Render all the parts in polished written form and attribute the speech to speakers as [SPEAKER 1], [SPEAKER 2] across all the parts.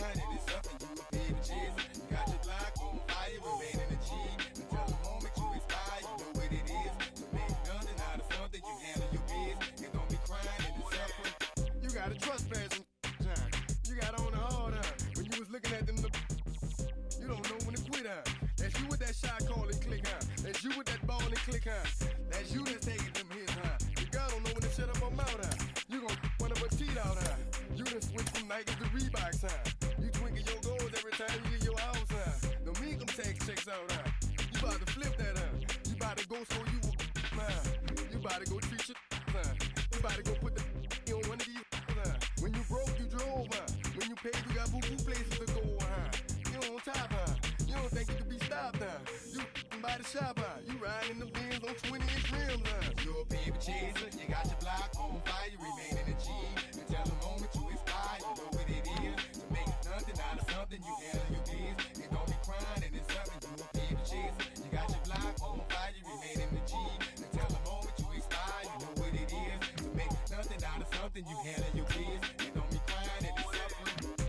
[SPEAKER 1] crying and it's something you a baby chasing. You got your block on fire, remain in the G. Until the moment you expire, you know what it is. To make nothing out of something, you handle your biz. And don't be crying and it's suffering. You gotta trespass and time. You got on the hard when you was looking at them. You don't know when to quit, huh? That's you with that shot call and click, huh? That's you with that ball and click, huh? That's you that's taking them hits, huh? Your girl don't know when to shut up her mouth, huh? You gon' one of her teeth out, huh? You done switch from Nikes to Reeboks, huh? You twinkle your goals every time you leave your house, huh? Don't make them take checks out, huh? You bout to flip that, huh? You bout to go so you a huh? You bout to go treat your huh? You bout to go put the on one of these, huh? When you broke, you drove, huh? When you paid, you got boo-boo places to go, huh? You on top, huh? You don't think you can be stopped, huh? You by the shop, huh? You riding in the Benz on 20-inch rims, huh? You're a baby chaser, you got your block on fire, you remain in the G. Until the moment you expire, you know what it is. To make nothing out of something, you handle your biz. And don't be crying and it's something, you a baby chaser. You got your block on fire, you remain in the G. Until the moment you expire, you know what it is. To make nothing out of something, you handle your biz. And don't be crying and it's suffering.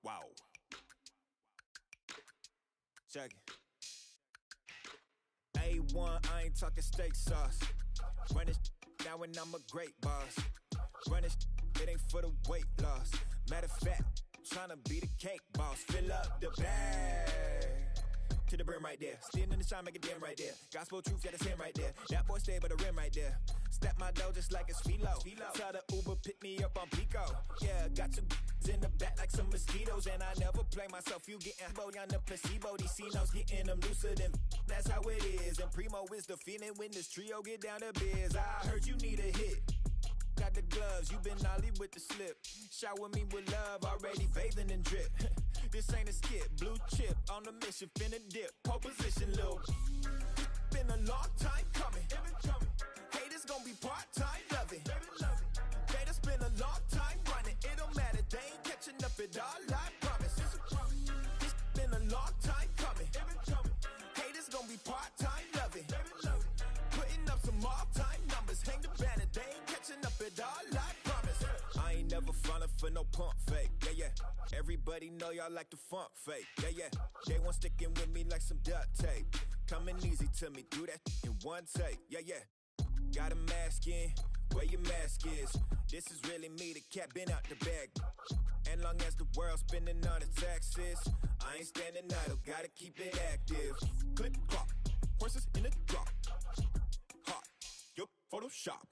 [SPEAKER 1] Wow. Check it. A1, I ain't talking steak sauce. Run this now and I'm a great boss. Run this, it ain't for the weight loss. Matter of fact, tryna be the cake boss. Fill up the bag to the brim right there. Standing in the shine, make it dim right there. Gospel truth, yeah, that's him right there. That boy stay by the rim right there. Step my dough just like it's philo. Tell the Uber, pick me up on Pico. Yeah, got some in the back like some mosquitoes. And I never play myself, you getting body on the placebo. These C-notes getting them looser than that's how it is. And Primo is the feeling when this trio get down to biz. I heard you need a hit. Got the gloves, you been ollie with the slip. Shower me with love, already bathing in drip. This ain't a skip, blue chip on the mission, finna dip. Pole position, lil'. Been a long time coming. Haters gon' be part-time, love it. Haters been a long time running. It don't matter, they ain't catching up at all, I promise. It's been a long time coming. Haters gon' be part-time, love it. Putting up some all-time numbers. Hang the banner, they ain't catching up at all, I promise. I ain't never falling for no pump fake, yeah. Everybody know y'all like the funk fake, yeah. They want sticking with me like some duct tape. Coming easy to me, do that in one take, yeah. Got a mask in, where your mask is. This is really me, the cat been out the bag. And long as the world spending on the taxes, I ain't standing idle, gotta keep it active. Click clock, horses in the drop. Hot, yup, Photoshop.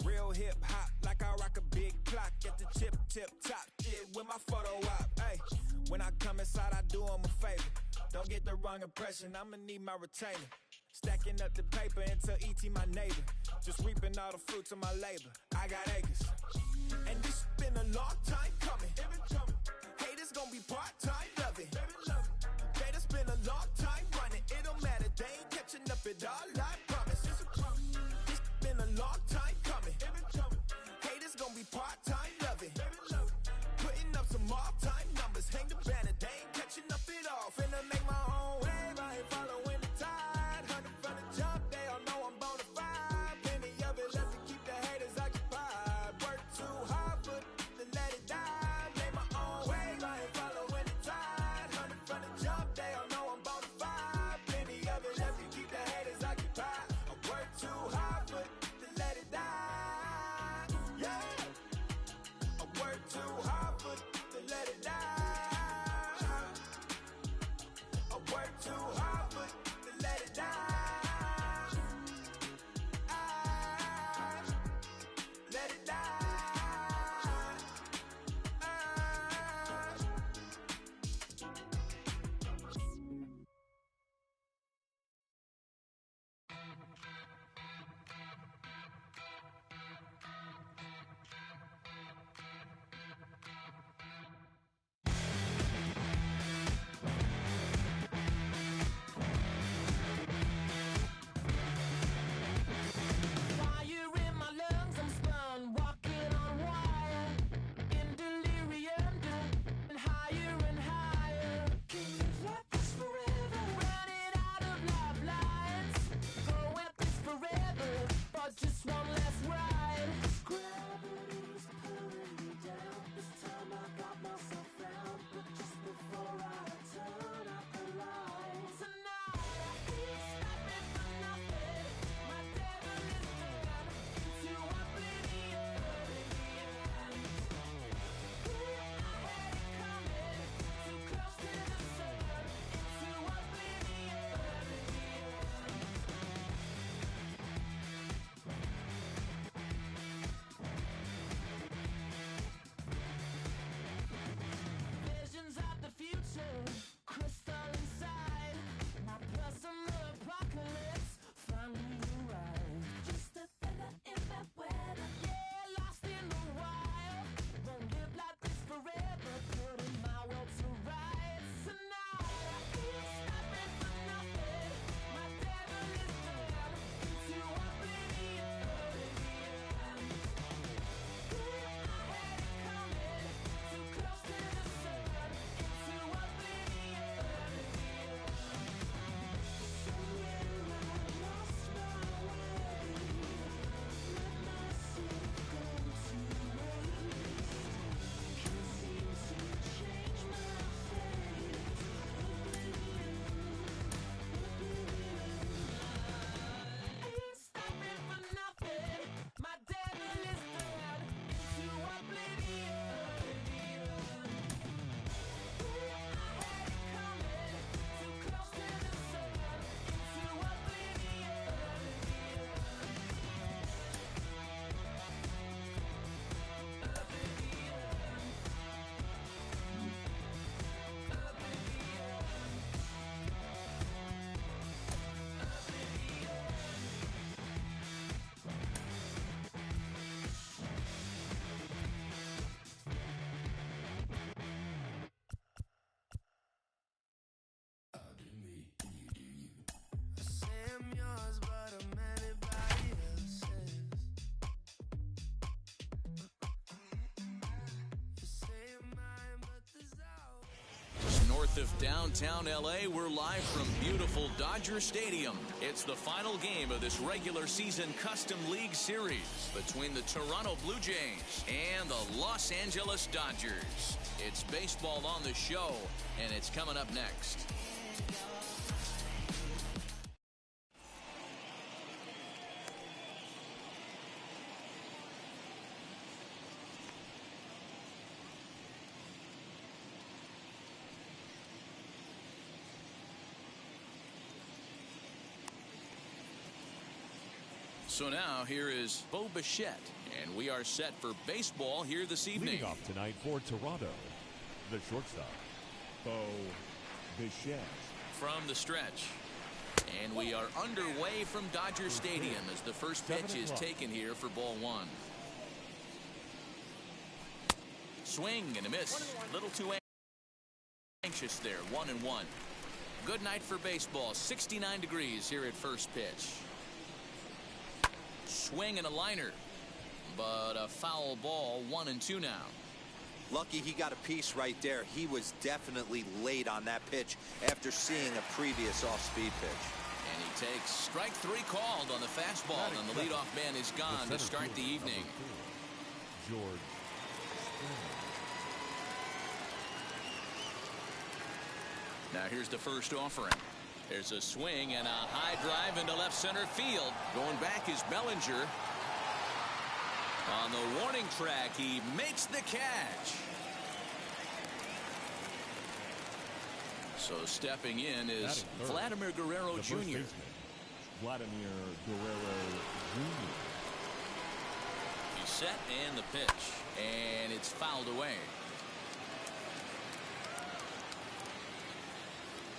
[SPEAKER 1] Real hip hop, like I rock a big clock at the tip top. Shit with my photo op. Hey, when I come inside, I do 'em a favor. Don't get the wrong impression, I'ma need my retainer. Stacking up the paper until ET my neighbor. Just reaping all the fruits of my labor. I got acres. And this been a long time coming. Haters gon' be part-time, love it. Haters been a long time running. It don't matter, they ain't catching up at all, I promise. This been a long time coming. Haters gon' be part-time, love it. Putting up some all-time numbers. Hang the banner, they ain't catching up at all. Finna make my own wave, I ain't following the tide. 100 from the jump, they all know I'm bona fide. Plenty of it left to keep the haters occupied. Work too hard, but to let it die.
[SPEAKER 2] north of downtown LA. We're live from beautiful Dodger Stadium. It's the final game of this regular season Custom League Series between the Toronto Blue Jays and the Los Angeles Dodgers. It's baseball on the show, and it's coming up next. So now here is Bo Bichette, and we are set for baseball here this evening.
[SPEAKER 3] Leading off tonight for Toronto, the shortstop, Bo Bichette.
[SPEAKER 2] From the stretch. And we are underway from Dodger Stadium as the first pitch is taken here for ball one. Swing and a miss. A little too anxious there. 1-1. Good night for baseball. 69 degrees here at first pitch. Swing and a liner, but a foul ball. 1-2 now.
[SPEAKER 4] Lucky he got a piece right there. He was definitely late on that pitch after seeing a previous off-speed pitch.
[SPEAKER 2] And he takes strike three called on the fastball, and the leadoff man is gone to start the evening.
[SPEAKER 3] George.
[SPEAKER 2] Now here's the first offering. There's a swing and a high drive into left center field. Going back is Bellinger. On the warning track, he makes the catch. So stepping in is Vladimir Guerrero Jr.
[SPEAKER 3] Vladimir Guerrero Jr.
[SPEAKER 2] He's set and the pitch, and it's fouled away.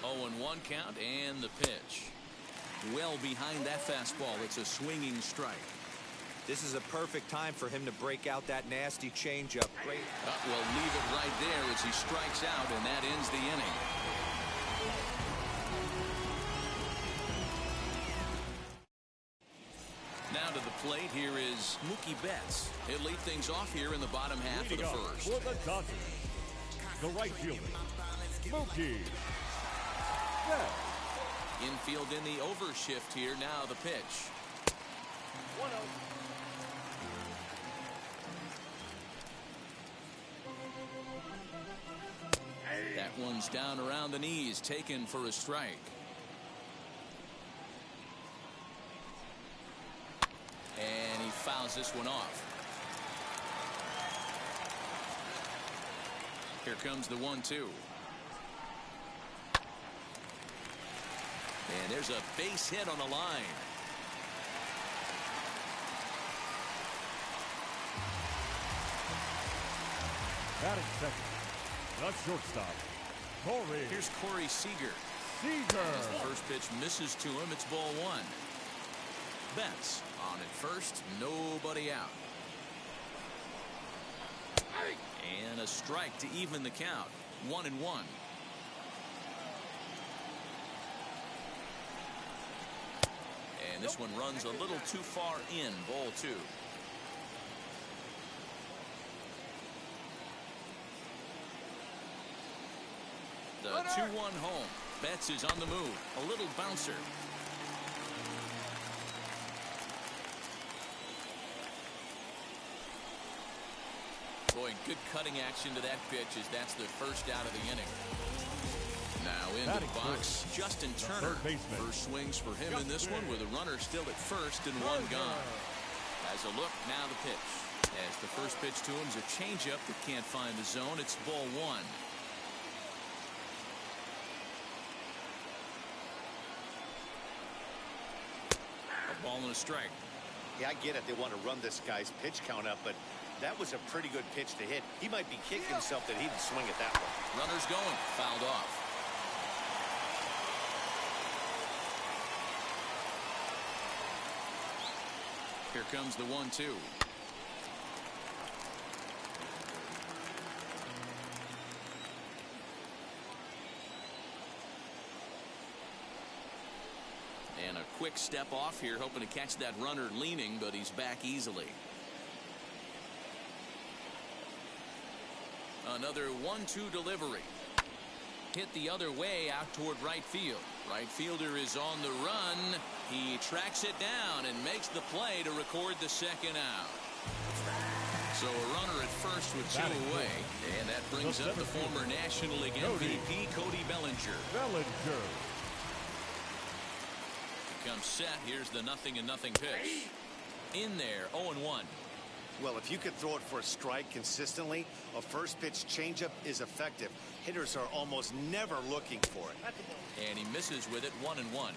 [SPEAKER 2] 0-1 count and the pitch. Well behind that fastball. It's a swinging strike.
[SPEAKER 4] This is a perfect time for him to break out that nasty changeup. Great.
[SPEAKER 2] We'll leave it right there as he strikes out, and that ends the inning. Now to the plate, here is Mookie Betts. He'll lead things off here in the bottom half of the first.
[SPEAKER 3] For the Dodgers, the right fielder, Mookie Betts.
[SPEAKER 2] Infield in the overshift here. Now the pitch.
[SPEAKER 3] 1-0.
[SPEAKER 2] That one's down around the knees, taken for a strike. And he fouls this one off. Here comes the 1-2. And there's a base hit on the line.
[SPEAKER 3] Batting second, the shortstop, Corey.
[SPEAKER 2] Here's Corey Seager.
[SPEAKER 3] Seager.
[SPEAKER 2] As the first pitch misses to him, it's ball one. Betts on at first, nobody out. And a strike to even the count. 1-1. And this one runs a little too far in. Ball two. The 2-1 home. Betts is on the move. A little bouncer. Boy, good cutting action to that pitch as that's the first out of the inning. Now into the box, Justin Turner. First swings for him in this one with a runner still at first and one gone. As a look, now the pitch. As the first pitch to him is a changeup that can't find the zone. It's ball one. A ball and a strike.
[SPEAKER 5] Yeah, I get it. They want to run this guy's pitch count up, but that was a pretty good pitch to hit. He might be kicking himself that he didn't swing it that way.
[SPEAKER 2] Runner's going. Fouled off. Here comes the 1-2. And a quick step off here, hoping to catch that runner leaning, but he's back easily. Another 1-2 delivery. hit the other way out toward right field. Right fielder is on the run. He tracks it down and makes the play to record the second out. So a runner at first with two away. And that brings up the former National League MVP, Cody Bellinger. Comes set. Here's the 0-0 pitch. In there, 0-1.
[SPEAKER 5] Well, if you could throw it for a strike consistently, a first pitch changeup is effective. Hitters are almost never looking for it.
[SPEAKER 2] And he misses with it, 1-1.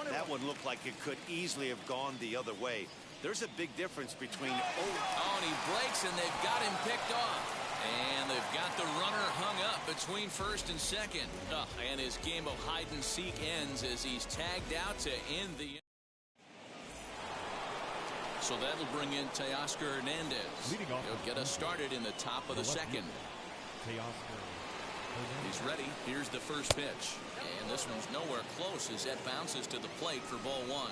[SPEAKER 5] That one looked like it could easily have gone the other way. There's a big difference between
[SPEAKER 2] and he breaks, and they've got him picked off. And they've got the runner hung up between first and second. And his game of hide and seek ends as he's tagged out to end the. So that'll bring in Teoscar Hernandez. He'll get us started in the top of the second. He's ready. Here's the first pitch. And this one's nowhere close as that bounces to the plate for ball one.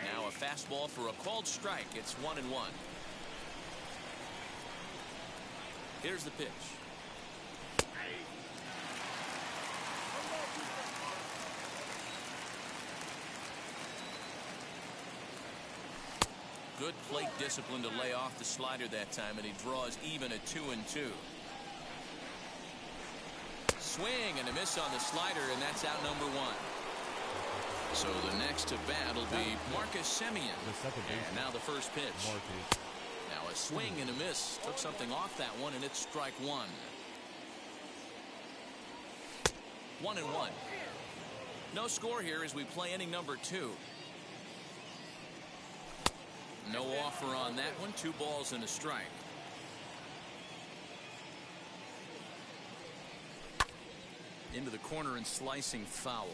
[SPEAKER 2] Now a fastball for a called strike. It's 1-1. Here's the pitch. Good plate discipline to lay off the slider that time, and he draws even at 2-2. Swing and a miss on the slider, and that's out number one. So the next to bat will be Marcus Semien. And now the first pitch. Now a swing and a miss. Took something off that one, and it's strike one. 1-1. No score here as we play inning number two. No offer on that one. 2 balls and a strike. Into the corner and slicing foul.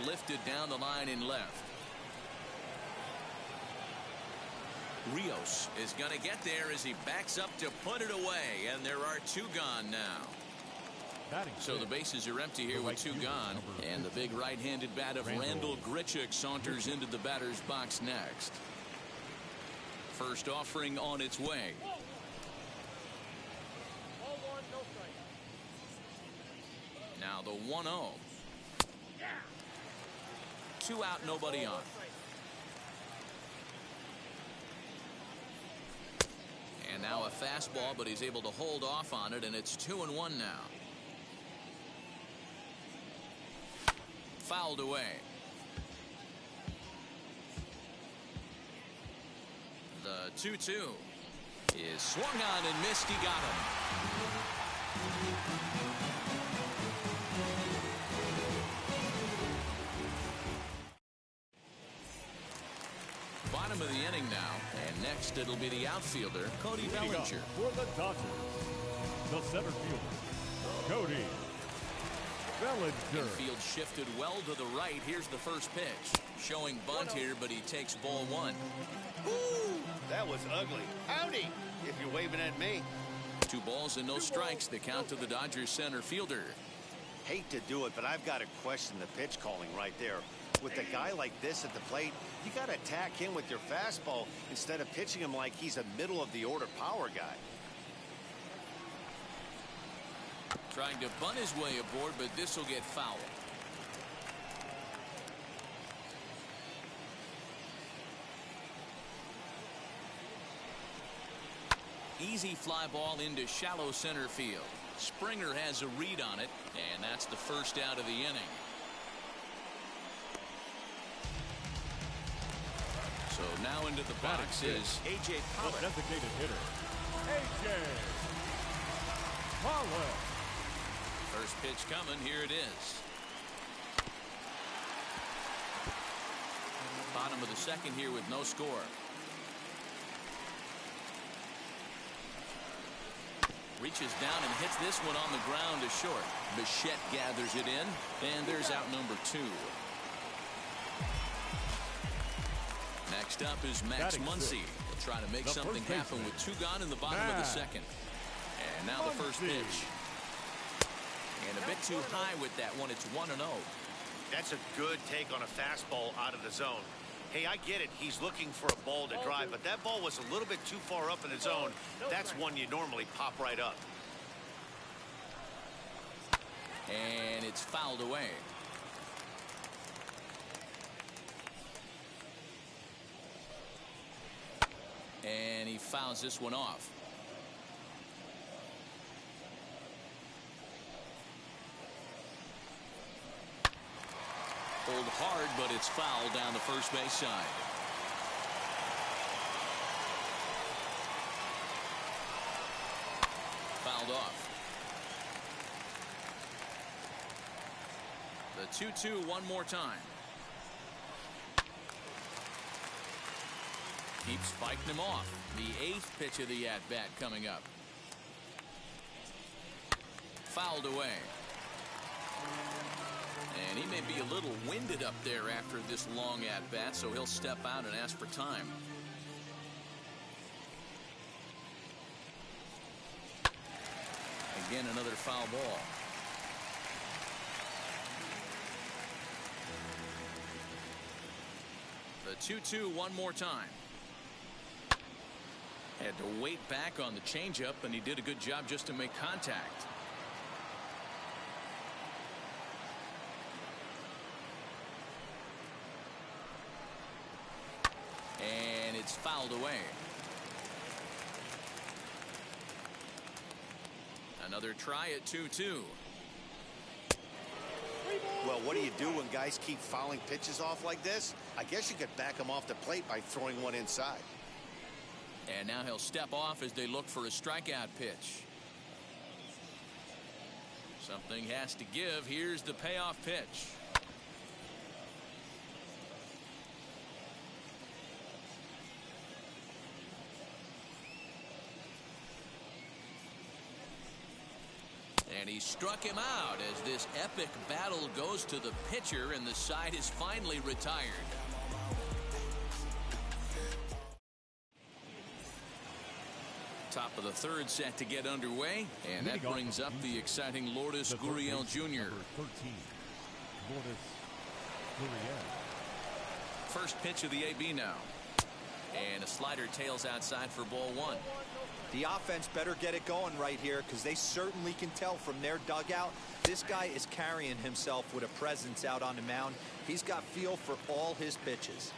[SPEAKER 2] Lifted down the line in left. Rios is going to get there as he backs up to put it away, and there are 2 gone now. So the bases are empty here with 2 gone, and the big right-handed bat of Randall Grichuk saunters into the batter's box next. First offering on its way. Now the 1-0. 2 out, nobody on. And now a fastball, but he's able to hold off on it, and it's 2-1 now. Fouled away. The 2-2 is swung on and missed. He got him. Bottom of the inning now, and next it'll be the outfielder, Cody Bellinger.
[SPEAKER 3] For the Dodgers, the center fielder, Cody Bellinger.
[SPEAKER 2] Infield shifted well to the right. Here's the first pitch. Showing bunt here, but he takes ball one.
[SPEAKER 5] Ooh, that was ugly. Howdy, if you're waving at me.
[SPEAKER 2] 2 balls and no strikes. The count to the Dodgers center fielder.
[SPEAKER 5] Hate to do it, but I've got to question the pitch calling right there. With a guy like this at the plate, you got to attack him with your fastball instead of pitching him like he's a middle-of-the-order power guy.
[SPEAKER 2] Trying to bunt his way aboard, but this will get fouled. Easy fly ball into shallow center field. Springer has a read on it, and that's the first out of the inning. So now into the box is A.J. Pollock.
[SPEAKER 3] The designated hitter, A.J. Pollock.
[SPEAKER 2] First pitch coming. Here it is. Bottom of the second here with no score. Reaches down and hits this one on the ground to short. Bichette gathers it in, and there's out number 2. Next up is Max Muncy. He'll try to make something happen with 2 gone in the bottom of the second. And now the first pitch. And a bit too high with that one. It's 1-0.
[SPEAKER 5] That's a good take on a fastball out of the zone. Hey, I get it. He's looking for a ball to drive, but that ball was a little bit too far up in the zone. That's one you normally pop right up.
[SPEAKER 2] And it's fouled away. And he fouls this one off. Pulled hard, but it's fouled down the first base side. Fouled off. The 2-2 one more time. Keeps fighting him off. The 8th pitch of the at-bat coming up. Fouled away. And he may be a little winded up there after this long at-bat, so he'll step out and ask for time. Again, another foul ball. The 2-2 one more time. Had to wait back on the changeup, and he did a good job just to make contact. And it's fouled away. Another try at 2-2.
[SPEAKER 5] Well, what do you do when guys keep fouling pitches off like this? I guess you could back them off the plate by throwing one inside.
[SPEAKER 2] And now he'll step off as they look for a strikeout pitch. Something has to give. Here's the payoff pitch. And he struck him out as this epic battle goes to the pitcher, and the side is finally retired. Top of the 3rd set to get underway, and that brings up the exciting Lourdes Gurriel Jr. First pitch of the AB now. And a slider tails outside for ball 1.
[SPEAKER 4] The offense better get it going right here, because they certainly can tell from their dugout this guy is carrying himself with a presence out on the mound. He's got feel for all his pitches.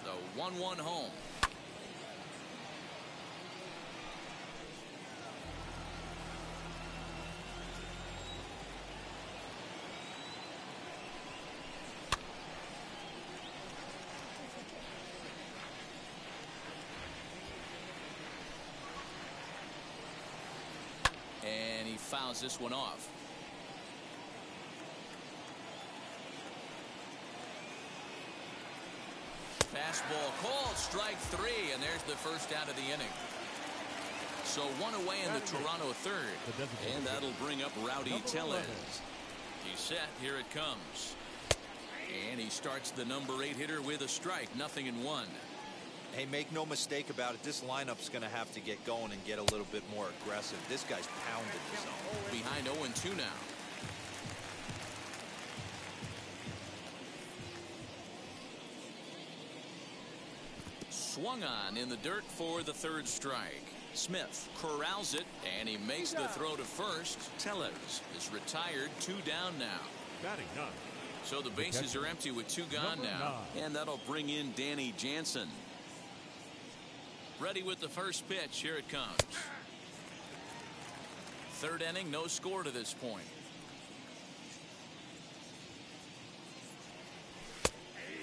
[SPEAKER 2] The 1-1 home. And he fouls this one off. Fastball called, strike 3, and there's the first out of the inning. So 1 away in the Toronto 3rd, and that'll bring up Rowdy Tellez. He's set, here it comes. And he starts the number 8 hitter with a strike, 0-1.
[SPEAKER 4] Hey, make no mistake about it, this lineup's going to have to get going and get a little bit more aggressive. This guy's pounded his own.
[SPEAKER 2] Behind 0-2 now. Swung on in the dirt for the 3rd strike. Smith corrals it, and he makes the throw to first. Tellez is retired, 2 down now.
[SPEAKER 3] Batting 9.
[SPEAKER 2] So the bases are empty with 2 gone now, and that'll bring in Danny Jansen. Ready with the first pitch. Here it comes. 3rd inning, no score to this point.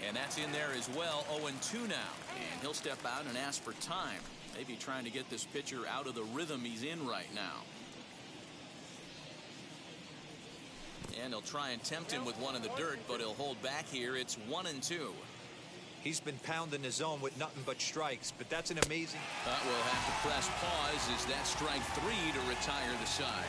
[SPEAKER 2] And that's in there as well. 0-2 now. And he'll step out and ask for time. Maybe trying to get this pitcher out of the rhythm he's in right now. And he'll try and tempt him with one in the dirt, but he'll hold back here. It's 1-2.
[SPEAKER 4] He's been pounding his zone with nothing but strikes, but that's an amazing.
[SPEAKER 2] We'll have to press pause as that strike 3 to retire the side.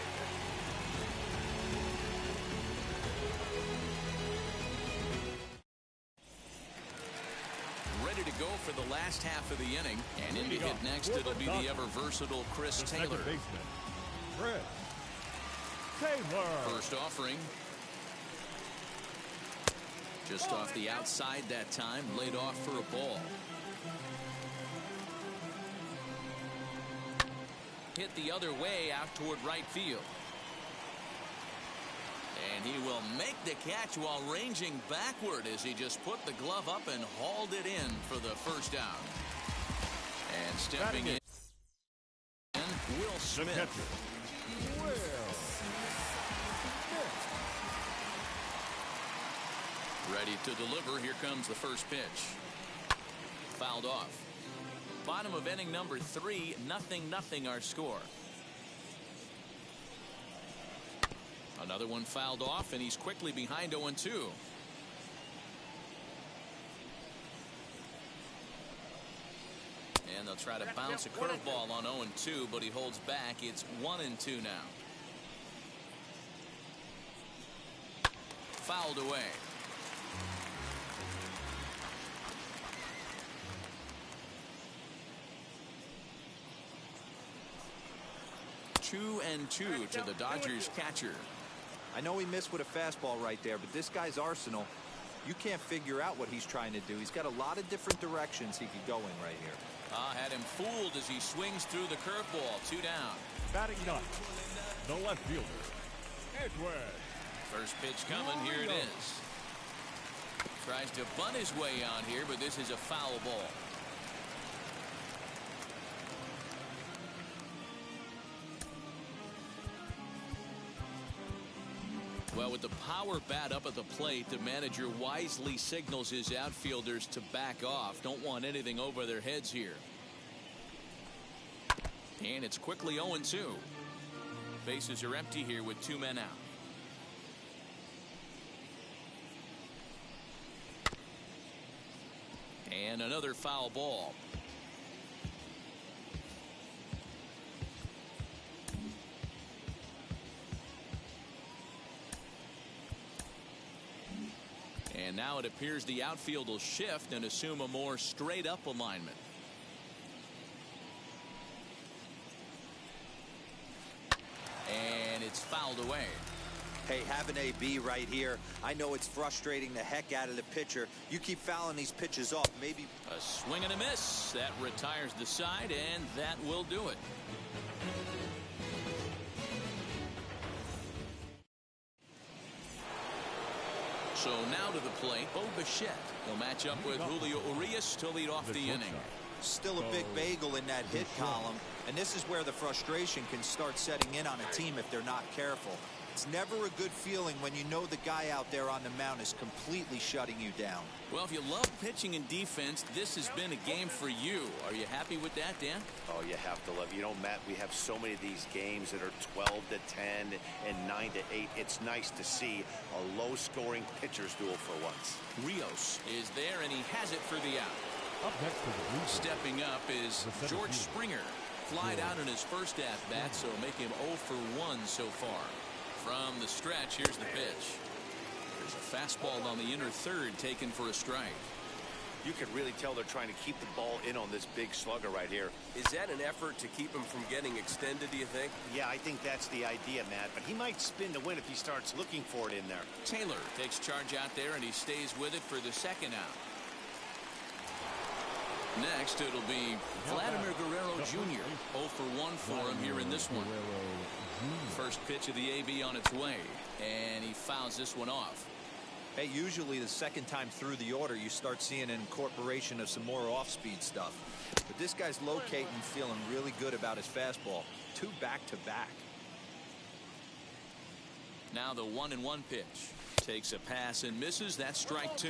[SPEAKER 2] Ready to go for the last half of the inning, and in to hit next, it'll be the ever versatile Chris Taylor.
[SPEAKER 3] Taylor.
[SPEAKER 2] First offering. Just off the outside that time, laid off for a ball. Hit the other way out toward right field. And he will make the catch while ranging backward as he just put the glove up and hauled it in for the first out. And stepping in, Will Smith. Ready to deliver. Here comes the first pitch. Fouled off. Bottom of inning number 3, 0-0 our score. Another one fouled off, and he's quickly behind 0-2. And they'll try to bounce a curveball on 0-2, but he holds back. It's 1-2 now. Fouled away. 2-2 to the Dodgers catcher.
[SPEAKER 4] I know he missed with a fastball right there, but this guy's arsenal, you can't figure out what he's trying to do. He's got a lot of different directions he could go in right here.
[SPEAKER 2] Had him fooled as he swings through the curveball. 2 down.
[SPEAKER 3] Batting ninth, the left fielder, Edwin.
[SPEAKER 2] First pitch coming. Here it is. Tries to bunt his way on here, but this is a foul ball. Well, with the power bat up at the plate, the manager wisely signals his outfielders to back off. Don't want anything over their heads here. And it's quickly 0-2. Bases are empty here with 2 men out. And another foul ball. And now it appears the outfield will shift and assume a more straight up alignment. And it's fouled away.
[SPEAKER 4] Hey, have an AB right here. I know it's frustrating the heck out of the pitcher. You keep fouling these pitches off. Maybe
[SPEAKER 2] a swing and a miss. That retires the side, and that will do it. So now to the plate, Bo Bichette. He'll match up with Julio Urias to lead off the inning.
[SPEAKER 4] Still a big bagel in that hit column, and this is where the frustration can start setting in on a team if they're not careful. It's never a good feeling when you know the guy out there on the mound is completely shutting you down.
[SPEAKER 2] Well, if you love pitching and defense, this has been a game for you. Are you happy with that, Dan?
[SPEAKER 5] Oh, you have to love it. You know, Matt, we have so many of these games that are 12-10 and 9-8. It's nice to see a low-scoring pitcher's duel for once.
[SPEAKER 2] Rios is there, and he has it for the out.
[SPEAKER 3] Up next to the Blue
[SPEAKER 2] Stepping up is George Springer. Flied out in his first at-bat, so make him 0 for 1 so far. From the stretch, here's the pitch. There's a fastball on the inner third taken for a strike.
[SPEAKER 5] You can really tell they're trying to keep the ball in on this big slugger right here.
[SPEAKER 6] Is that an effort to keep him from getting extended, do you think?
[SPEAKER 5] Yeah, I think that's the idea, Matt. But he might spin to win if he starts looking for it in there.
[SPEAKER 2] Taylor takes charge out there, and he stays with it for the second out. Next, it'll be Vladimir Guerrero Jr. 0 for 1 for him here in this one. First pitch of the AB on its way, and he fouls this one off.
[SPEAKER 4] Hey, usually the second time through the order, you start seeing an incorporation of some more off-speed stuff. But this guy's locating, feeling really good about his fastball. 2 back-to-back.
[SPEAKER 2] Now the 1-1 pitch. Takes a pass and misses. That's strike 2.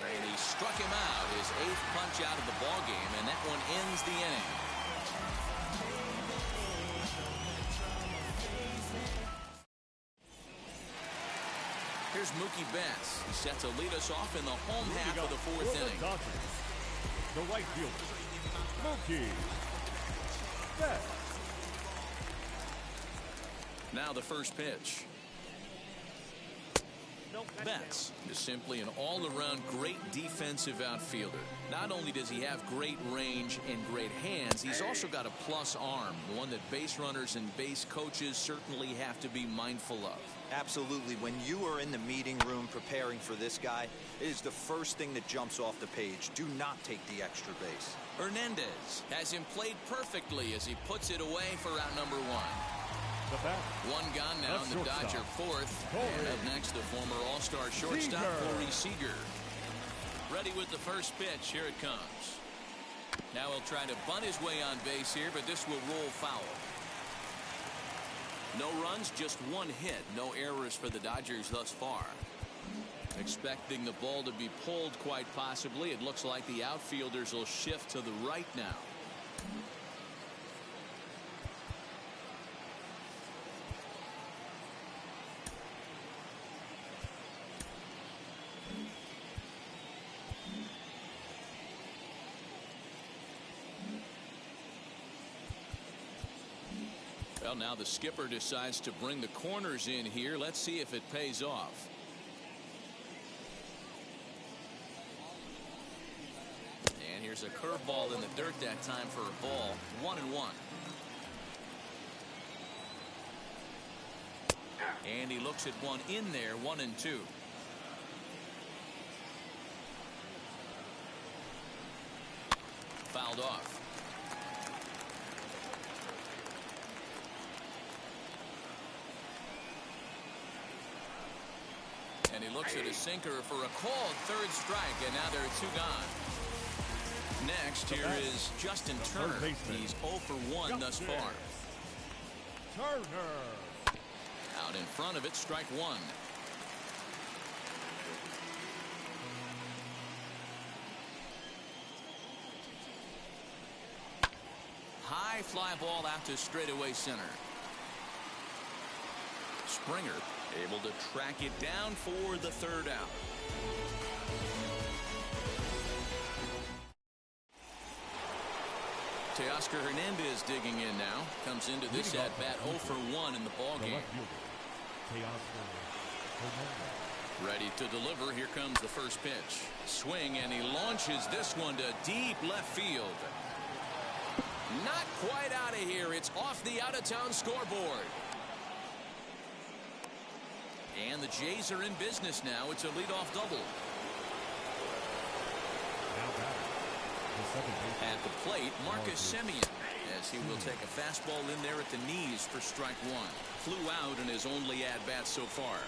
[SPEAKER 2] And he struck him out, his 8th punch out of the ball game, and that one ends the inning. Here's Mookie Betts. He's set to lead us off in the home half of the 4th inning.
[SPEAKER 3] Dodgers, the right fielder, Mookie Betts.
[SPEAKER 2] Now the first pitch. Betts is simply an all-around great defensive outfielder. Not only does he have great range and great hands, he's also got a plus arm, one that base runners and base coaches certainly have to be mindful of.
[SPEAKER 4] Absolutely. When you are in the meeting room preparing for this guy, it is the first thing that jumps off the page. Do not take the extra base.
[SPEAKER 2] Hernandez has him played perfectly as he puts it away for out number one. One gone now in the Dodger fourth. And up next, the former All-Star shortstop, Corey Seager. Ready with the first pitch. Here it comes. Now he'll try to bunt his way on base here, but this will roll foul. No runs, just one hit. No errors for the Dodgers thus far. Expecting the ball to be pulled quite possibly. It looks like the outfielders will shift to the right now. Well, now the skipper decides to bring the corners in here. Let's see if it pays off. And here's a curveball in the dirt that time for a ball. 1-1. And he looks at one in there. 1-2. Fouled off. And he looks at his sinker for a called third strike, and now there are two gone. Next, here is Justin Turner. He's 0 for 1 thus far.
[SPEAKER 3] Turner.
[SPEAKER 2] Out in front of it, strike one. High fly ball out to straightaway center. Springer able to track it down for the third out. Teoscar Hernandez digging in now. Comes into this at bat 0 for 1 in the ball game. Ready to deliver. Here comes the first pitch. Swing, and he launches this one to deep left field. Not quite out of here. It's off the out-of-town scoreboard. And the Jays are in business now. It's a leadoff double. At the plate, Marcus Semien, as he will take a fastball in there at the knees for strike one. Flew out in his only at-bat so far.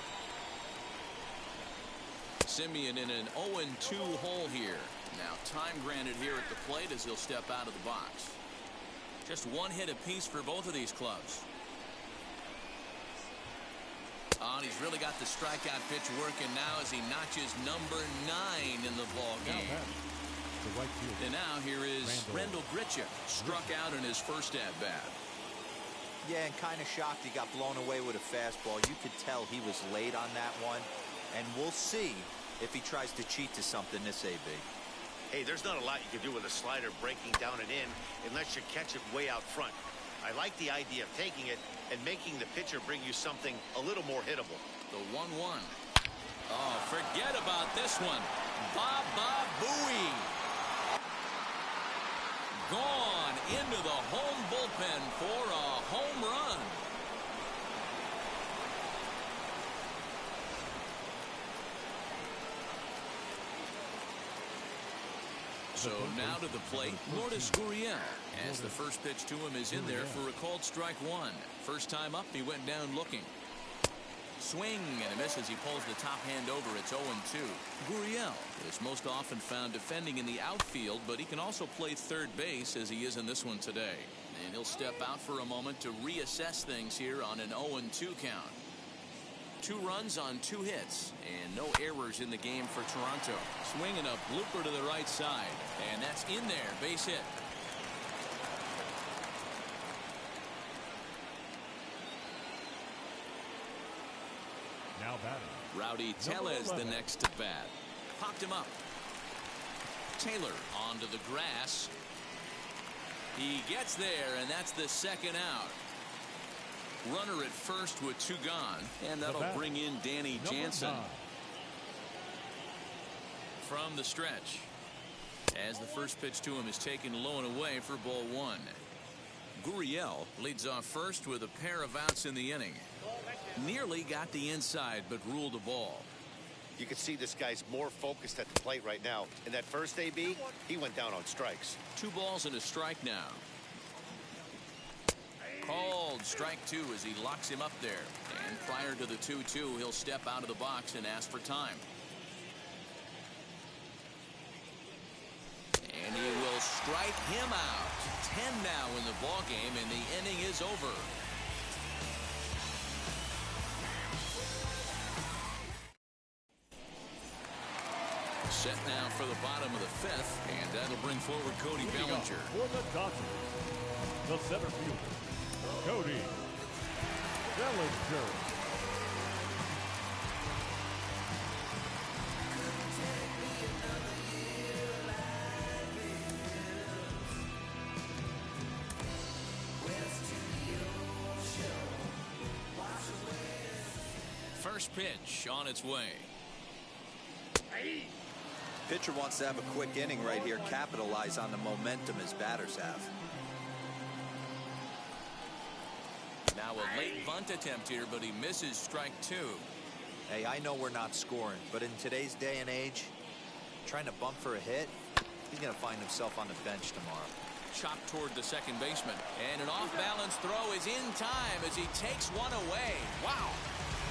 [SPEAKER 2] Semien in an 0-2 hole here. Now time granted here at the plate as he'll step out of the box. Just one hit apiece for both of these clubs. Oh, and he's really got the strikeout pitch working now as he notches number 9 in the ball game. And now here is Randall Grichuk, struck out in his first at-bat.
[SPEAKER 4] Yeah, and kind of shocked he got blown away with a fastball. You could tell he was late on that one. And we'll see if he tries to cheat to something this AB.
[SPEAKER 5] Hey, there's not a lot you can do with a slider breaking down and in unless you catch it way out front. I like the idea of taking it and making the pitcher bring you something a little more hittable.
[SPEAKER 2] The 1-1. Oh, forget about this one. Baba Booey. Gone into the home bullpen for a home run. So now to the plate, Lourdes Gurriel, as the first pitch to him is in there for a called strike one. First time up, he went down looking. Swing and a miss as he pulls the top hand over. It's 0-2. Gurriel is most often found defending in the outfield, but he can also play third base as he is in this one today. And he'll step out for a moment to reassess things here on an 0-2 count. 2 runs on 2 hits and no errors in the game for Toronto. Swinging a blooper to the right side, and that's in there. Base hit.
[SPEAKER 3] Now batting,
[SPEAKER 2] Rowdy Tellez the next to bat. Popped him up. Taylor onto the grass. He gets there, and that's the second out. Runner at first with 2 gone, and that'll bring in Danny Jansen. from the stretch. As the first pitch to him is taken low and away for ball one. Gurriel leads off first with a pair of outs in the inning. Nearly got the inside, but ruled a ball.
[SPEAKER 5] You can see this guy's more focused at the plate right now. In that first AB, he went down on strikes.
[SPEAKER 2] 2 balls and a strike now. Called strike 2 as he locks him up there. And prior to the 2-2, he'll step out of the box and ask for time. And he will strike him out. 10 now in the ball game, and the inning is over. Set now for the bottom of the 5th, and that'll bring forward Cody Bellinger.
[SPEAKER 3] For the Dodgers, the center fielder, Cody Bellinger.
[SPEAKER 2] First pitch on its way.
[SPEAKER 4] Pitcher wants to have a quick inning right here, capitalize on the momentum his batters have.
[SPEAKER 2] Now a late bunt attempt here, but he misses strike 2.
[SPEAKER 4] Hey, I know we're not scoring, but in today's day and age, trying to bump for a hit, he's going to find himself on the bench tomorrow.
[SPEAKER 2] Chopped toward the second baseman, and an off-balance throw is in time as he takes one away. Wow.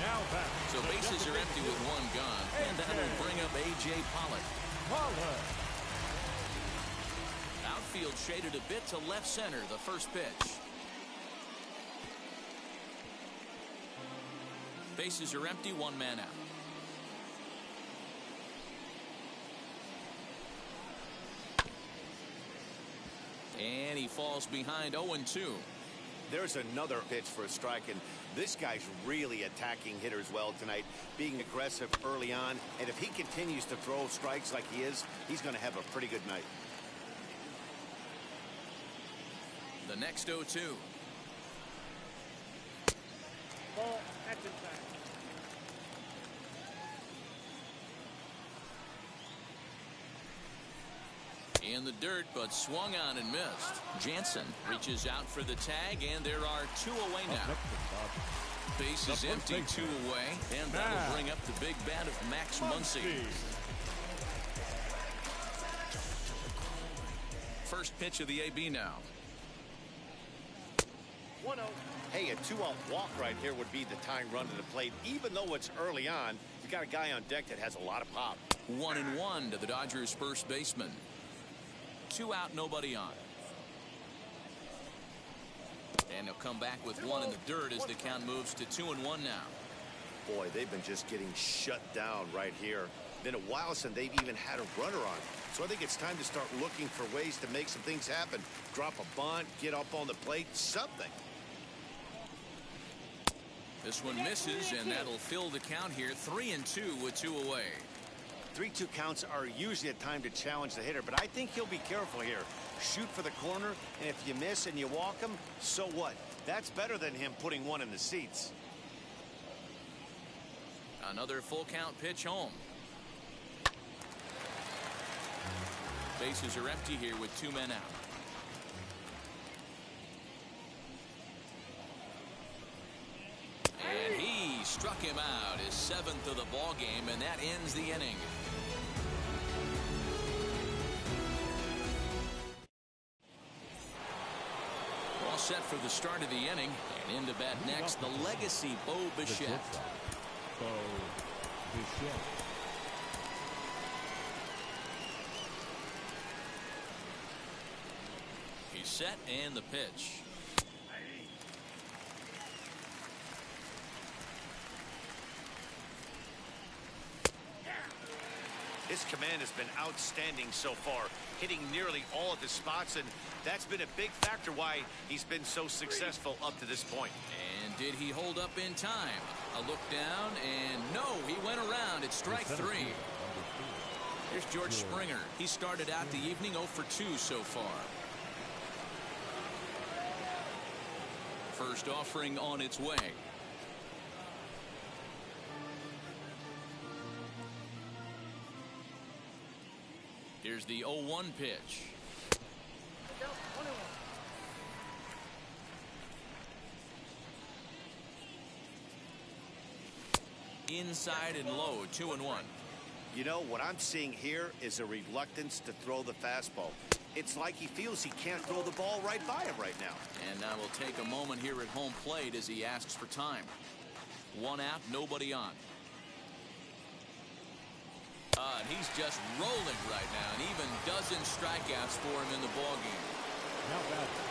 [SPEAKER 3] Now back.
[SPEAKER 2] So bases are empty with 1 gone, and that'll bring up A.J. Pollock. Outfield shaded a bit to left center, the first pitch. Bases are empty, 1 man out. And he falls behind 0-2.
[SPEAKER 5] There's another pitch for a strike, and this guy's really attacking hitters well tonight, being aggressive early on, and if he continues to throw strikes like he is, he's going to have a pretty good night.
[SPEAKER 2] The next 0-2.
[SPEAKER 7] Ball, that's inside.
[SPEAKER 2] In the dirt, but swung on and missed. Jansen reaches out for the tag, and there are 2 away now. Base is empty, 2 away, and that'll bring up the big bat of Max Muncy. First pitch of the AB now.
[SPEAKER 7] 1-0.
[SPEAKER 5] Hey, a 2-out walk right here would be the tying run to the plate. Even though it's early on, you got a guy on deck that has a lot of pop.
[SPEAKER 2] 1-1 to the Dodgers' first baseman. 2 out, nobody on. And he'll come back with 1 in the dirt as the count moves to 2-1 now.
[SPEAKER 5] Boy, they've been just getting shut down right here. Been a while since they've even had a runner on. So I think it's time to start looking for ways to make some things happen. Drop a bunt, get up on the plate, something.
[SPEAKER 2] This one misses, and that'll fill the count here. 3-2 with 2 away.
[SPEAKER 5] 3-2 counts are usually a time to challenge the hitter, but I think he'll be careful here. Shoot for the corner, and if you miss and you walk him, so what? That's better than him putting 1 in the seats.
[SPEAKER 2] Another full count pitch home. Bases are empty here with 2 men out. And he struck him out, his 7th of the ball game, and that ends the inning. All set for the start of the inning, and in to bat next, the legacy Bo Bichette.
[SPEAKER 3] Bo Bichette.
[SPEAKER 2] He's set, and the pitch.
[SPEAKER 5] His command has been outstanding so far, hitting nearly all of his spots, and that's been a big factor why he's been so successful up to this point.
[SPEAKER 2] And did he hold up in time? A look down, and no, he went around. It's strike 3. Here's George Springer. He started out the evening 0 for 2 so far. First offering on its way. Here's the 0-1 pitch. Inside and low, 2-1.
[SPEAKER 5] You know, what I'm seeing here is a reluctance to throw the fastball. It's like he feels he can't throw the ball right by him right now.
[SPEAKER 2] And now we'll take a moment here at home plate as he asks for time. 1 out, nobody on. And he's just rolling right now, and even dozen strikeouts for him in the ballgame.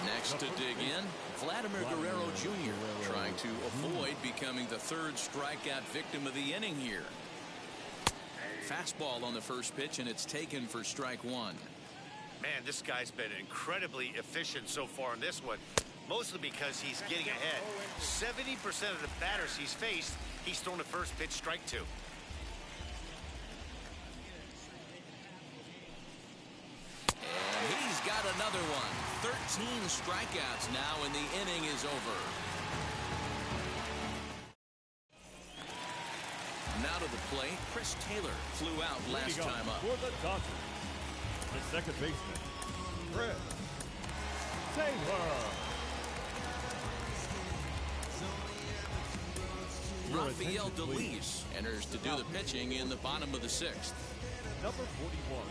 [SPEAKER 2] Next to dig in, Vladimir Guerrero Jr. trying to avoid becoming the 3rd strikeout victim of the inning here. Fastball on the first pitch, and it's taken for strike 1.
[SPEAKER 5] Man, this guy's been incredibly efficient so far in this one, mostly because he's getting ahead. 70% of the batters he's faced, he's thrown the first pitch, strike 2.
[SPEAKER 2] And he's got another one. 13 strikeouts now, and the inning is over. Now to the plate, Chris Taylor flew out last time up.
[SPEAKER 3] For the Dodgers, the second baseman, Chris Taylor.
[SPEAKER 2] Rafael DeLeese enters to do the pitching in the bottom of the 6th.
[SPEAKER 3] Number 41.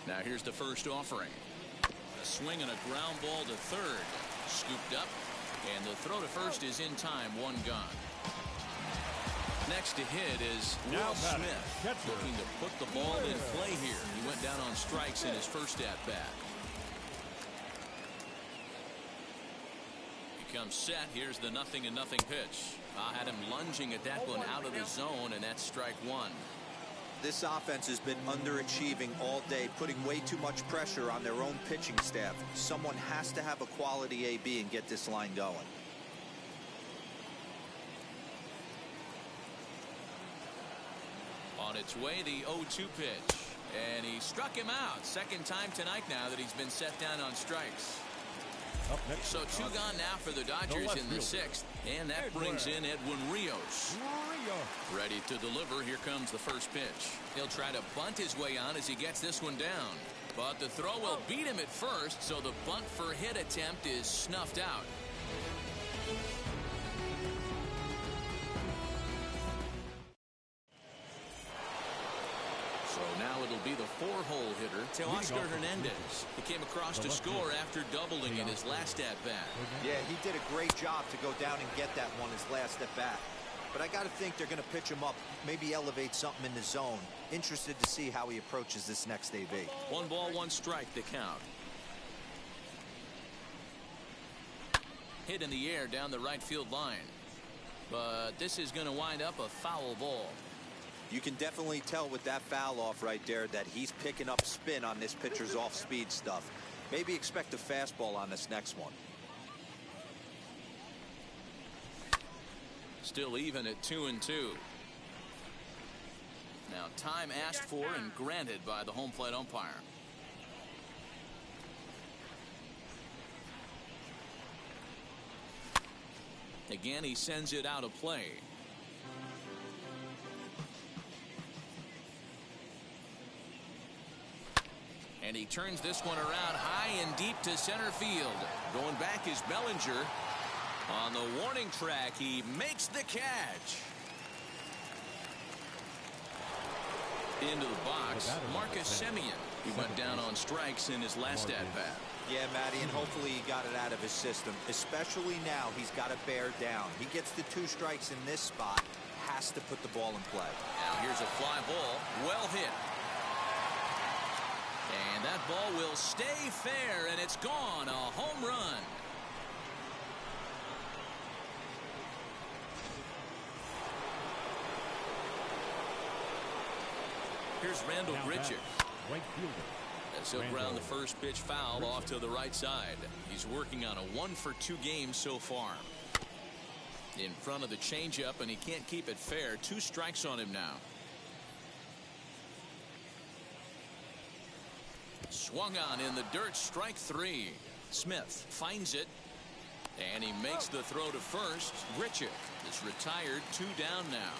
[SPEAKER 2] Now here's the first offering. A swing and a ground ball to third. Scooped up, and the throw to first is in time. 1 gone. Next to hit is Will Smith, looking to put the ball in play here. He went down on strikes in his first at-bat. He comes set. Here's the 0-0 pitch. Had him lunging at that one out of the zone, and that's strike 1.
[SPEAKER 4] This offense has been underachieving all day, putting way too much pressure on their own pitching staff. Someone has to have a quality AB and get this line going.
[SPEAKER 2] On its way, the 0-2 pitch. And he struck him out. Second time tonight now that he's been set down on strikes. So 2 gone now for the Dodgers in the 6th. And that brings in Edwin Rios. Ready to deliver. Here comes the first pitch. He'll try to bunt his way on as he gets this one down. But the throw will beat him at first, so the bunt for hit attempt is snuffed out. So now it'll be the 4-hole hitter, Teoscar Hernandez. He came across to score after doubling in his last at-bat.
[SPEAKER 4] Yeah, he did a great job to go down and get that one his last at-bat. But I got to think they're going to pitch him up, maybe elevate something in the zone. Interested to see how he approaches this next AB.
[SPEAKER 2] 1 ball, 1 strike, the count. Hit in the air down the right field line. But this is going to wind up a foul ball.
[SPEAKER 4] You can definitely tell with that foul off right there that he's picking up spin on this pitcher's off-speed stuff. Maybe expect a fastball on this next one.
[SPEAKER 2] Still even at 2-2. Now time asked for and granted by the home plate umpire. Again, he sends it out of play. And he turns this one around high and deep to center field. Going back is Bellinger. On the warning track, he makes the catch. Into the box, Marcus Semien. He went down on strikes in his last at-bat.
[SPEAKER 4] Yeah, Matty, and hopefully he got it out of his system. Especially now, he's got to bear down. He gets the 2 strikes in this spot, has to put the ball in play.
[SPEAKER 2] Now here's a fly ball, well hit. And that ball will stay fair, and it's gone. A home run. Here's Randall Grichuk.
[SPEAKER 3] Right fielder.
[SPEAKER 2] As he'll ground the first pitch foul off to the right side. He's working on a 1-for-2 game so far. In front of the changeup, and he can't keep it fair. 2 strikes on him now. Swung on in the dirt, strike 3. Smith finds it. And he makes the throw to first. Grichuk is retired, 2 down now.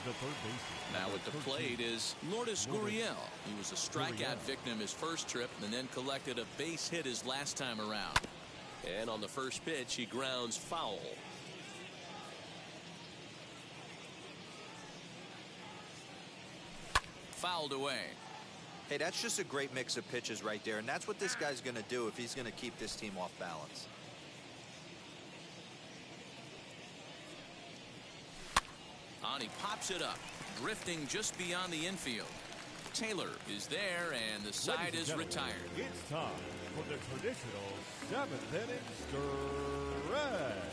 [SPEAKER 3] The third baseman.
[SPEAKER 2] Now at the plate is Lourdes Gurriel. He was a strikeout victim his first trip and then collected a base hit his last time around. And on the first pitch, he grounds foul. Fouled away.
[SPEAKER 4] Hey, that's just a great mix of pitches right there, and that's what this guy's going to do if he's going to keep this team off balance.
[SPEAKER 2] On he pops it up, drifting just beyond the infield. Taylor is there, and the side is retired.
[SPEAKER 3] It's time for the traditional 7th inning stretch.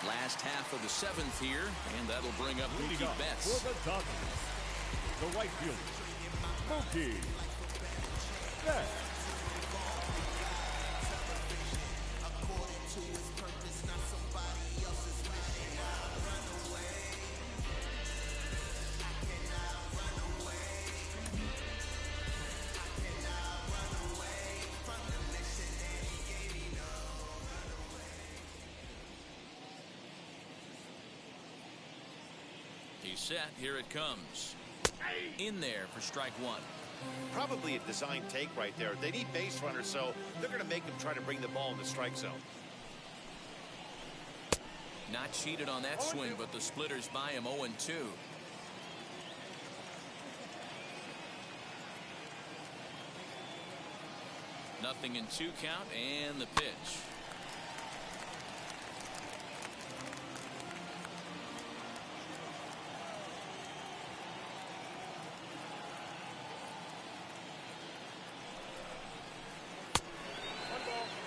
[SPEAKER 2] Last half of the 7th here, and that'll bring up Mookie Betts.
[SPEAKER 3] For the Dodgers, the right fielder, Mookie Betts.
[SPEAKER 2] He's set. Here it comes. In there for strike 1.
[SPEAKER 5] Probably a design take right there. They need base runners, so they're going to make them try to bring the ball in the strike zone.
[SPEAKER 2] Not cheated on that swing, but the splitters by him 0-2. Nothing in 2 count, and the pitch.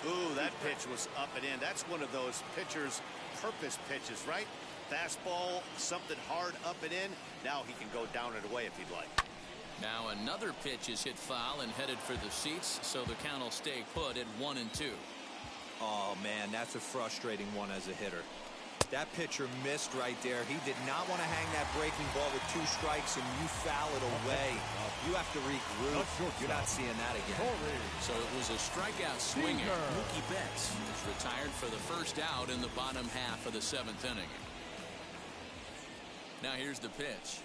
[SPEAKER 5] Ooh, that pitch was up and in. That's one of those pitcher's purpose pitches, right? Fastball, something hard up and in. Now he can go down and away if he'd like.
[SPEAKER 2] Now another pitch is hit foul and headed for the seats, so the count will stay put at 1-2.
[SPEAKER 4] Oh, man, that's a frustrating one as a hitter. That pitcher missed right there. He did not want to hang that breaking ball with 2 strikes, and you foul it away. You have to regroup. You're not seeing that again.
[SPEAKER 2] So it was a strikeout swinger. Mookie Betts is retired for the first out in the bottom half of the 7th inning. Now here's the pitch.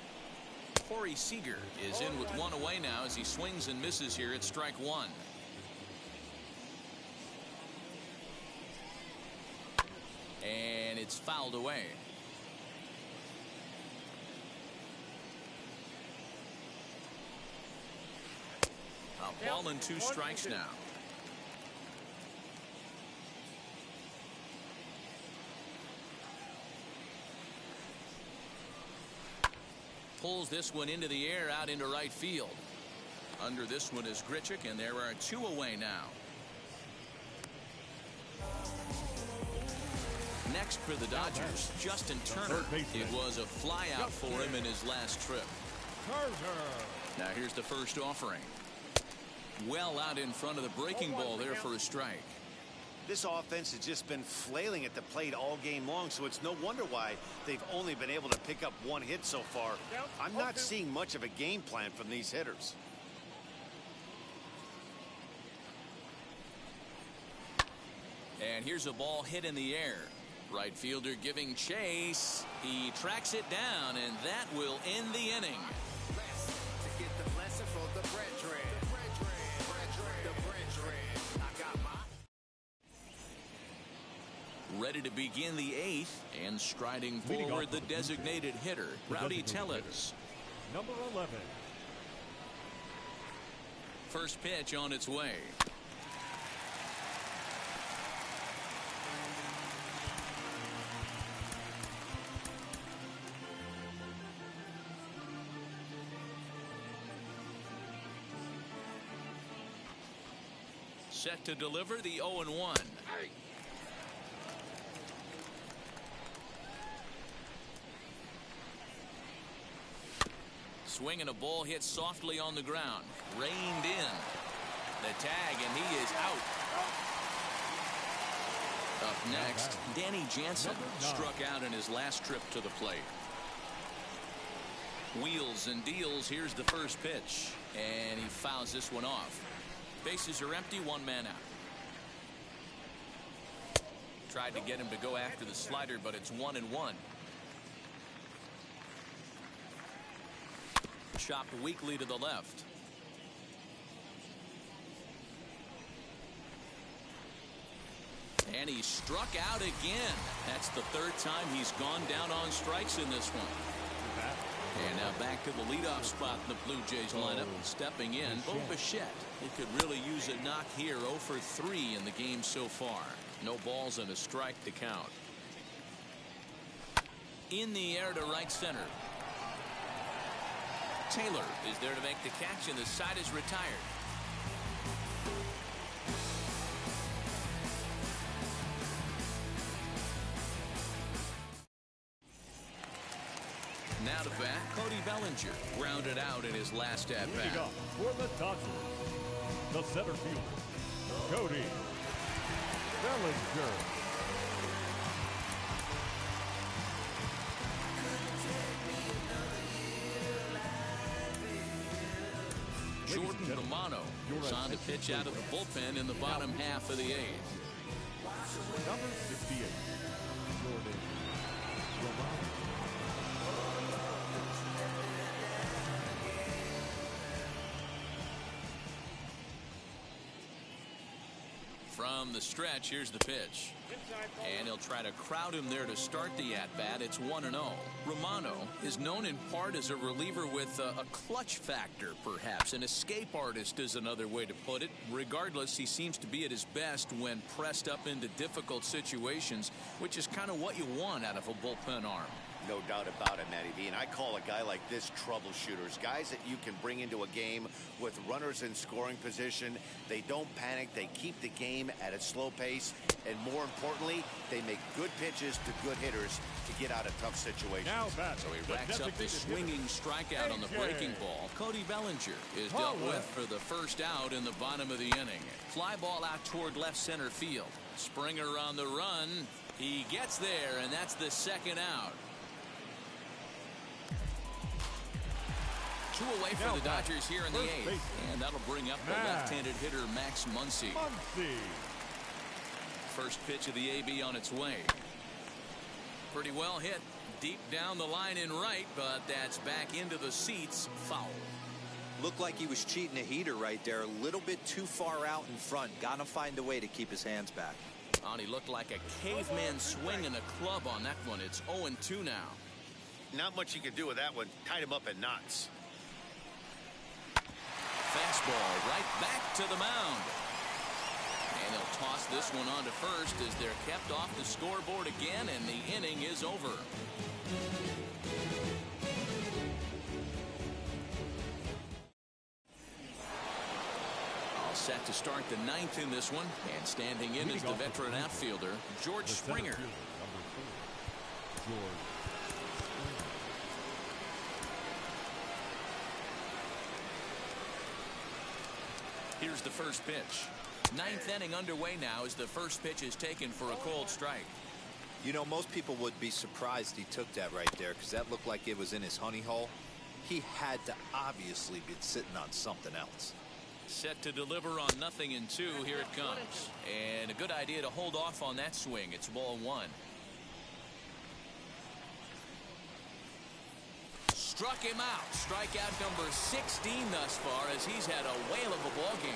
[SPEAKER 2] Corey Seager is in with 1 away now as he swings and misses here at strike 1. And it's fouled away. A ball and 2 strikes now. Pulls this one into the air out into right field. Under this one is Grichuk, and there are 2 away now. Next for the Dodgers, Justin Turner. It was a flyout for him in his last trip. Now here's the first offering. Well out in front of the breaking ball there for a strike.
[SPEAKER 5] This offense has just been flailing at the plate all game long, so it's no wonder why they've only been able to pick up 1 hit so far. I'm not seeing much of a game plan from these hitters.
[SPEAKER 2] And here's a ball hit in the air. Right fielder giving chase. He tracks it down, and that will end the inning. Ready to begin the 8th, and striding forward the designated hitter, Rowdy Tellez.
[SPEAKER 3] Number 11.
[SPEAKER 2] First pitch on its way. Set to deliver the 0-1. Swing and a ball hit softly on the ground. Reined in. The tag, and he is out. Up next, Danny Jansen struck out in his last trip to the plate. Wheels and deals. Here's the first pitch, and he fouls this one off. Bases are empty, one man out. Tried to get him to go after the slider, but it's 1-1. Chopped weakly to the left. And he struck out again. That's the third time he's gone down on strikes in this one. And now back to the leadoff spot in the Blue Jays lineup. Stepping in, Bo Bichette. He could really use a knock here. 0 for 3 in the game so far. No balls and a strike to count. In the air to right center. Taylor is there to make the catch, and the side is retired. Now to bat, Cody Bellinger grounded out in his last at bat.
[SPEAKER 3] Leading up for the Dodgers, the center fielder, Cody Bellinger.
[SPEAKER 2] Jordan Romano is on to pitch out of the bullpen in the bottom half of the eighth.
[SPEAKER 3] Number 68, Jordan Romano.
[SPEAKER 2] From the stretch, here's the pitch. And he'll try to crowd him there to start the at-bat. It's 1-0. Romano is known in part as a reliever with a clutch factor, perhaps. An escape artist is another way to put it. Regardless, he seems to be at his best when pressed up into difficult situations, which is kind of what you want out of a bullpen arm.
[SPEAKER 5] No doubt about it, Matty V. And I call a guy like this troubleshooters. Guys that you can bring into a game with runners in scoring position. They don't panic. They keep the game at a slow pace. And more importantly, they make good pitches to good hitters to get out of tough situations.
[SPEAKER 3] Now back.
[SPEAKER 2] So he racks up the swinging strikeout on the breaking ball. Cody Bellinger is dealt with for the first out in the bottom of the inning. Fly ball out toward left center field. Springer on the run. He gets there, and that's the second out. 2 away for the Dodgers here in the eighth. And that'll bring up the left-handed hitter Max Muncy. First pitch of the AB on its way. Pretty well hit deep down the line in right, but that's back into the seats. Foul.
[SPEAKER 4] Looked like he was cheating a heater right there. A little bit too far out in front. Gotta find a way to keep his hands back.
[SPEAKER 2] And he looked like a caveman swinging a club on that one. It's 0-2 now.
[SPEAKER 5] Not much you can do with that one. Tied him up in knots.
[SPEAKER 2] Fastball right back to the mound. And they'll toss this one on to first as they're kept off the scoreboard again, and the inning is over. All set to start the ninth in this one, and standing in is the veteran outfielder, George Springer. Here's the first pitch. Ninth inning underway now as the first pitch is taken for a cold strike.
[SPEAKER 4] You know, most people would be surprised he took that right there because that looked like it was in his honey hole. He had to obviously be sitting on something else.
[SPEAKER 2] Set to deliver on 0-2. Here it comes. And a good idea to hold off on that swing. It's ball 1. Struck him out. Strikeout number 16 thus far as he's had a whale of a ball game.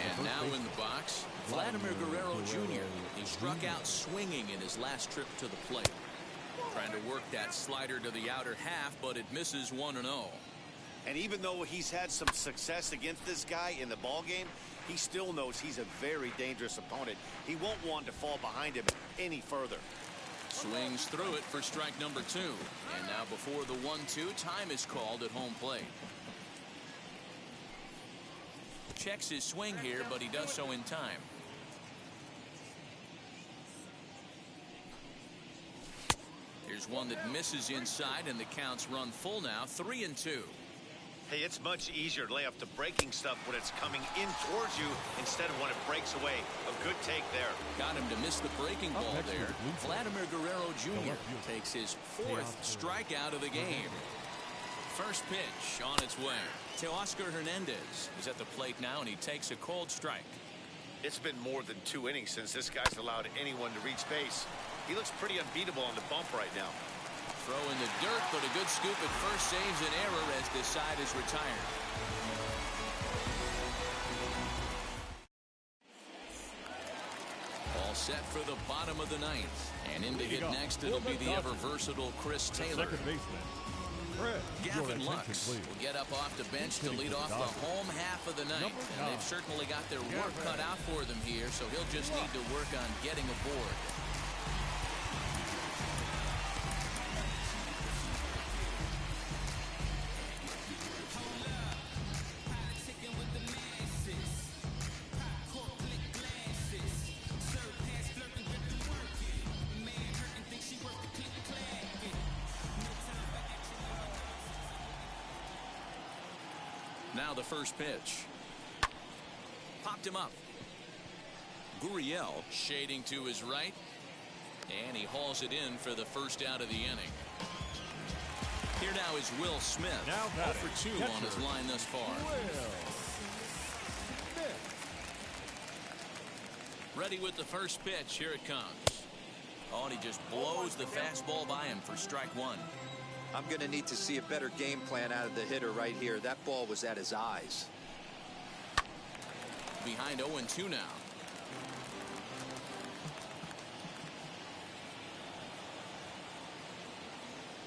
[SPEAKER 2] And now in the box, Vladimir Guerrero Jr. He struck out swinging in his last trip to the plate. Trying to work that slider to the outer half, but it misses 1-0.
[SPEAKER 5] And even though he's had some success against this guy in the ball game, he still knows he's a very dangerous opponent. He won't want to fall behind him any further.
[SPEAKER 2] Swings through it for strike number 2. And now before the 1-2, time is called at home plate. Checks his swing here, but he does so in time. Here's one that misses inside, and the counts run full now, 3-2.
[SPEAKER 5] Hey, it's much easier to lay off the breaking stuff when it's coming in towards you instead of when it breaks away. A good take there.
[SPEAKER 2] Got him to miss the breaking ball there. Vladimir Guerrero Jr. takes his 4th strikeout of the game. First pitch on its way. Teoscar Hernandez is at the plate now, and he takes a cold strike.
[SPEAKER 5] It's been more than 2 innings since this guy's allowed anyone to reach base. He looks pretty unbeatable on the bump right now.
[SPEAKER 2] Throw in the dirt, but a good scoop at first saves an error as this side is retired. All set for the bottom of the ninth. And in to hit next, it'll be the ever-versatile Chris Taylor.
[SPEAKER 3] Second baseman,
[SPEAKER 2] Gavin Lux will get up off the bench to lead off the home half of the ninth. And they've certainly got their work cut out for them here, so he'll just need to work on getting aboard. Now the first pitch. Popped him up. Gurriel shading to his right. And he hauls it in for the first out of the inning. Here now is Will Smith.
[SPEAKER 3] Now
[SPEAKER 2] 0 for 2 on his line thus far. Ready with the first pitch. Here it comes. Oh, and he just blows the fastball by him for strike one.
[SPEAKER 4] I'm going to need to see a better game plan out of the hitter right here. That ball was at his eyes.
[SPEAKER 2] Behind 0-2 now.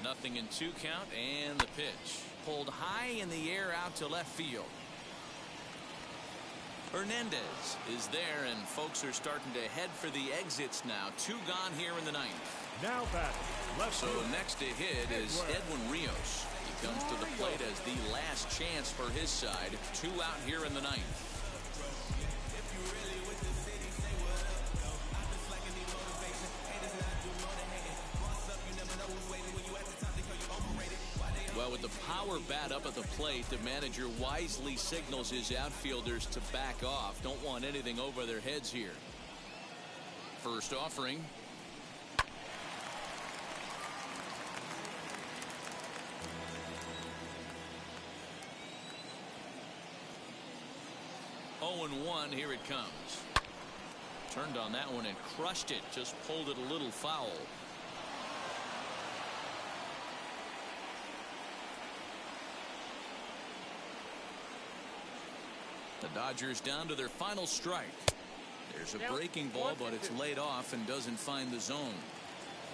[SPEAKER 2] Nothing in 2 count, and the pitch. Pulled high in the air out to left field. Hernandez is there, and folks are starting to head for the exits now. 2 gone here in the ninth.
[SPEAKER 3] Now batting left
[SPEAKER 2] So
[SPEAKER 3] field.
[SPEAKER 2] next to hit is Edwin Rios. He comes to the plate as the last chance for his side. 2 out here in the ninth. Well, with the power bat up at the plate, the manager wisely signals his outfielders to back off. Don't want anything over their heads here. First offering. And 1, here it comes. Turned on that one and crushed it. Just pulled it a little foul. The Dodgers down to their final strike. There's a breaking ball, but it's laid off and doesn't find the zone.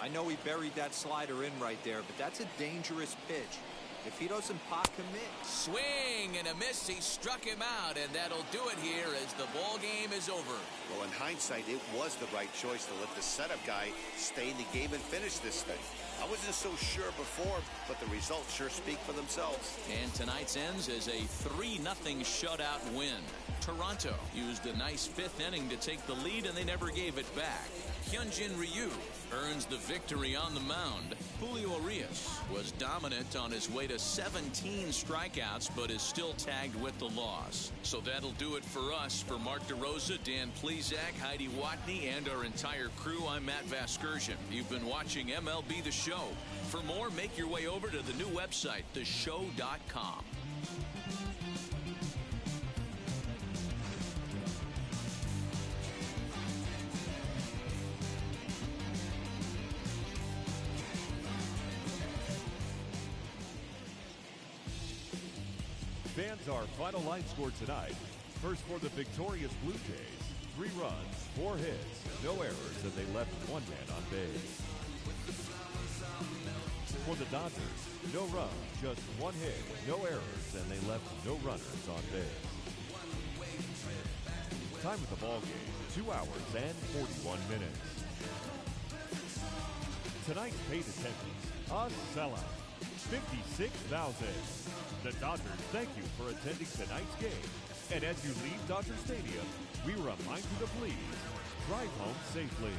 [SPEAKER 4] I know he buried that slider in right there, but that's a dangerous pitch. If he doesn't pot commit.
[SPEAKER 2] Swing and a miss. He struck him out, and that'll do it here as the ball game is over.
[SPEAKER 5] Well, in hindsight, it was the right choice to let the setup guy stay in the game and finish this thing. I wasn't so sure before, but the results sure speak for themselves.
[SPEAKER 2] And tonight's ends as a 3-0 shutout win. Toronto used a nice 5th inning to take the lead, and they never gave it back. Hyunjin Ryu earns the victory on the mound. Julio Urias was dominant on his way to 17 strikeouts, but is still tagged with the loss. So that'll do it for us. For Mark DeRosa, Dan Plesac, Heidi Watney, and our entire crew, I'm Matt Vasgersian. You've been watching MLB The Show. For more, make your way over to the new website, theshow.com.
[SPEAKER 3] Fans, our final line score tonight. First for the victorious Blue Jays, 3 runs, 4 hits, no errors, and they left 1 man on base. For the Dodgers, no runs, just 1 hit, no errors, and they left no runners on base. Time of the ball game, 2 hours and 41 minutes. Tonight's paid attendance, a sellout, 56,000. The Dodgers thank you for attending tonight's game. And as you leave Dodger Stadium, we remind you to please drive home safely.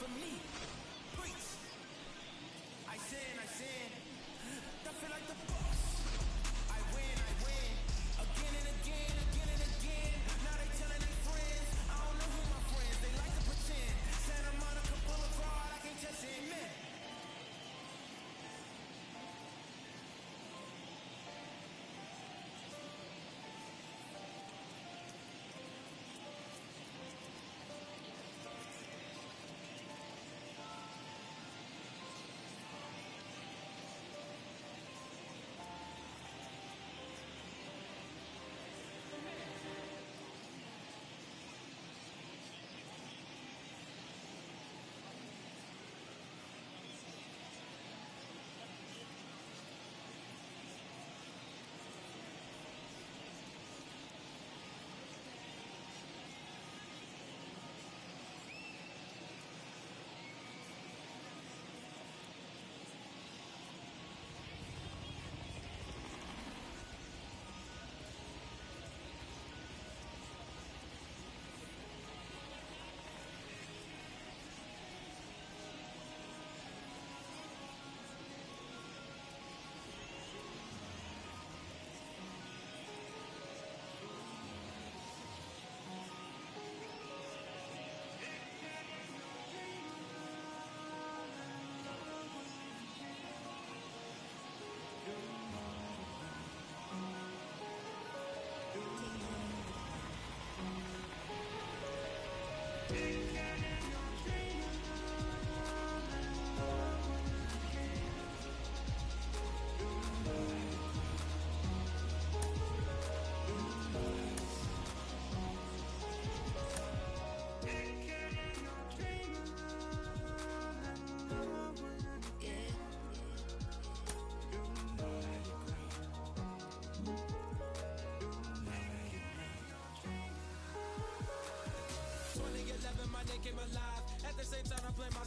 [SPEAKER 8] for me. Preach. I sin. I feel like the boss. I win. Again and again. Now they telling their friends. I don't know who my friends. They like to pretend. Santa Monica Boulevard, I can't just admit.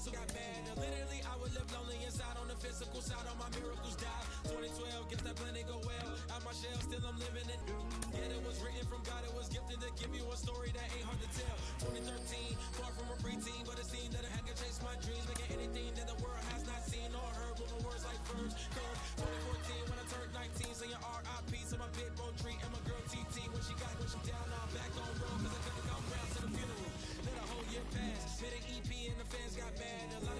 [SPEAKER 8] Got bad. Literally, I would live lonely inside on the physical side. On my miracles die. 2012, guess that plan didn't go well. Out my shell, still I'm living it. Yeah, it was written from God. It was gifted to give you a story that ain't hard to tell. 2013, far from a preteen, but it seemed that I had to chase my dreams, making anything that the world has not seen or heard. With my words like verbs. Come 2014, when I turned 19, singing R.I.P. to my big bro tree and my girl TT. When she down, now I'm back on road, cause I couldn't come round to the funeral. Let a whole year pass. Made an EP and the fans got mad. A lot of